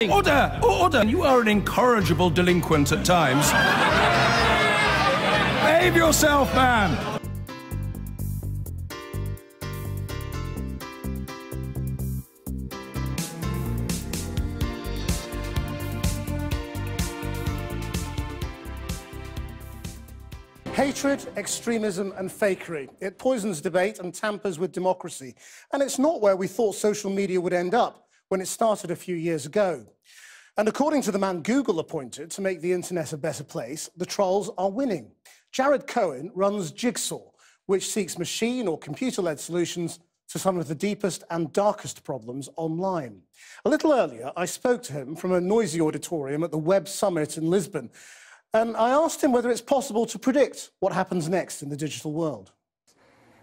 Order! Order! You are an incorrigible delinquent at times. Behave yourself, man! Hatred, extremism and fakery. It poisons debate and tampers with democracy. And it's not where we thought social media would end up when it started a few years ago. And according to the man Google appointed to make the internet a better place, the trolls are winning. Jared Cohen runs Jigsaw, which seeks machine or computer-led solutions to some of the deepest and darkest problems online. A little earlier, I spoke to him from a noisy auditorium at the Web Summit in Lisbon, and I asked him whether it's possible to predict what happens next in the digital world.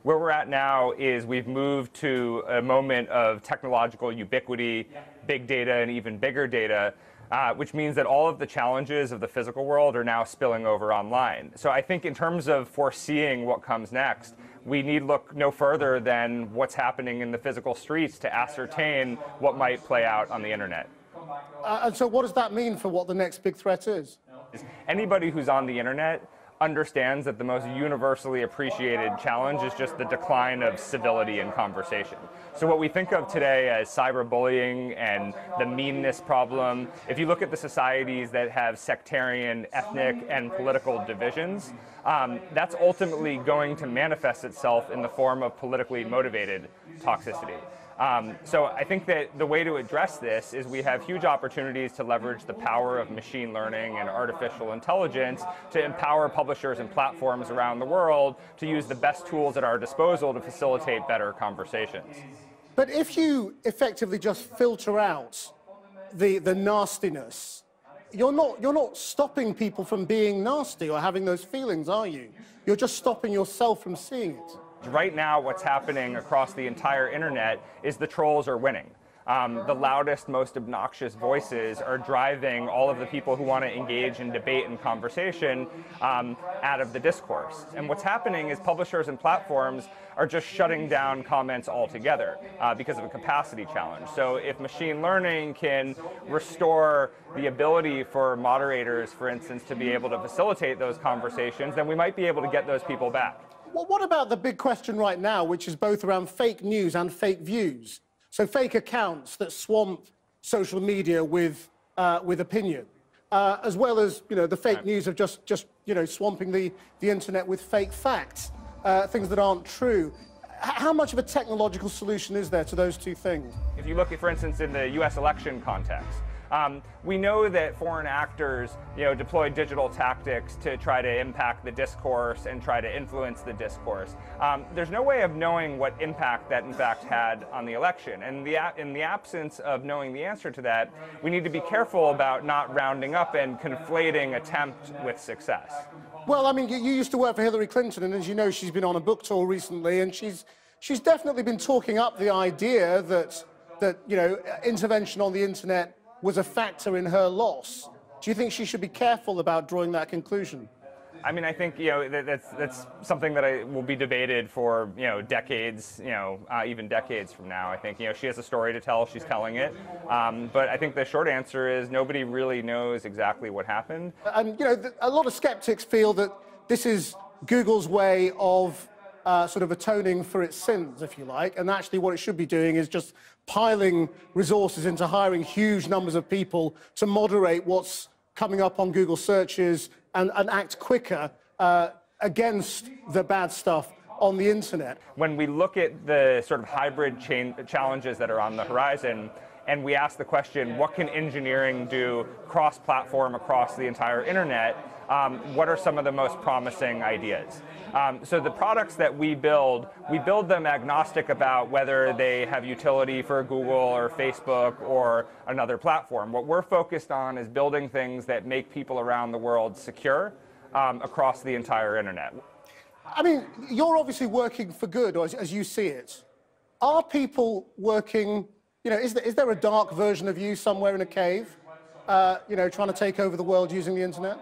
Where we're at now is we've moved to a moment of technological ubiquity, big data, and even bigger data, which means that all of the challenges of the physical world are now spilling over online. So I think in terms of foreseeing what comes next, we need look no further than what's happening in the physical streets to ascertain what might play out on the internet. And so what does that mean for what the next big threat is? Anybody who's on the internet understands that the most universally appreciated challenge is just the decline of civility in conversation. So what we think of today as cyberbullying and the meanness problem, if you look at the societies that have sectarian, ethnic, and political divisions, that's ultimately going to manifest itself in the form of politically motivated toxicity. So I think that the way to address this is we have huge opportunities to leverage the power of machine learning and artificial intelligence to empower publishers and platforms around the world to use the best tools at our disposal to facilitate better conversations. But if you effectively just filter out the nastiness, you're not stopping people from being nasty or having those feelings, are you? You're just stopping yourself from seeing it. Right now, what's happening across the entire internet is the trolls are winning. The loudest, most obnoxious voices are driving all of the people who want to engage in debate and conversation out of the discourse. And what's happening is publishers and platforms are just shutting down comments altogether because of a capacity challenge. So if machine learning can restore the ability for moderators, for instance, to be able to facilitate those conversations, then we might be able to get those people back. Well, what about the big question right now, which is both around fake news and fake views? So fake accounts that swamp social media with opinion, as well as the fake news of just swamping the internet with fake facts, things that aren't true. How much of a technological solution is there to those two things? If you look at, for instance, in the U.S. election context, we know that foreign actors, deploy digital tactics to try to impact the discourse and try to influence the discourse. There's no way of knowing what impact that, in fact, had on the election. And in the absence of knowing the answer to that, we need to be careful about not rounding up and conflating attempt with success. Well, I mean, you used to work for Hillary Clinton, and as you know, she's been on a book tour recently, and she's definitely been talking up the idea that intervention on the internet was a factor in her loss. Do you think she should be careful about drawing that conclusion? I mean, I think that's something that will be debated for decades, even decades from now. I think she has a story to tell. She's telling it, but I think the short answer is nobody really knows exactly what happened. And a lot of skeptics feel that this is Google's way of sort of atoning for its sins, if you like, and actually what it should be doing is just piling resources into hiring huge numbers of people to moderate what's coming up on Google searches and act quicker against the bad stuff on the internet. When we look at the sort of hybrid challenges that are on the horizon, and we ask the question, what can engineering do cross-platform across the entire internet? What are some of the most promising ideas? So the products that we build them agnostic about whether they have utility for Google or Facebook or another platform. What we're focused on is building things that make people around the world secure across the entire internet. I mean, you're obviously working for good, as you see it. Are people working, is there a dark version of you somewhere in a cave, trying to take over the world using the internet?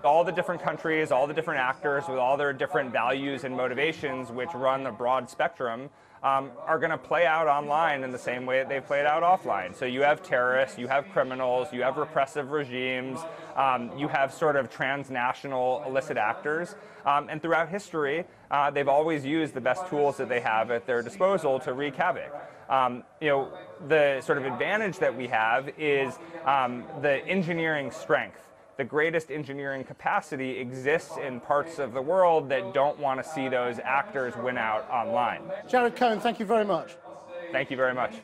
All the different countries, all the different actors with all their different values and motivations, which run a broad spectrum, are going to play out online in the same way that they played out offline. So you have terrorists, you have criminals, you have repressive regimes, you have sort of transnational illicit actors, and throughout history, they've always used the best tools that they have at their disposal to wreak havoc. The sort of advantage that we have is the engineering strength. The greatest engineering capacity exists in parts of the world that don't want to see those actors win out online. Jared Cohen, thank you very much. Thank you very much.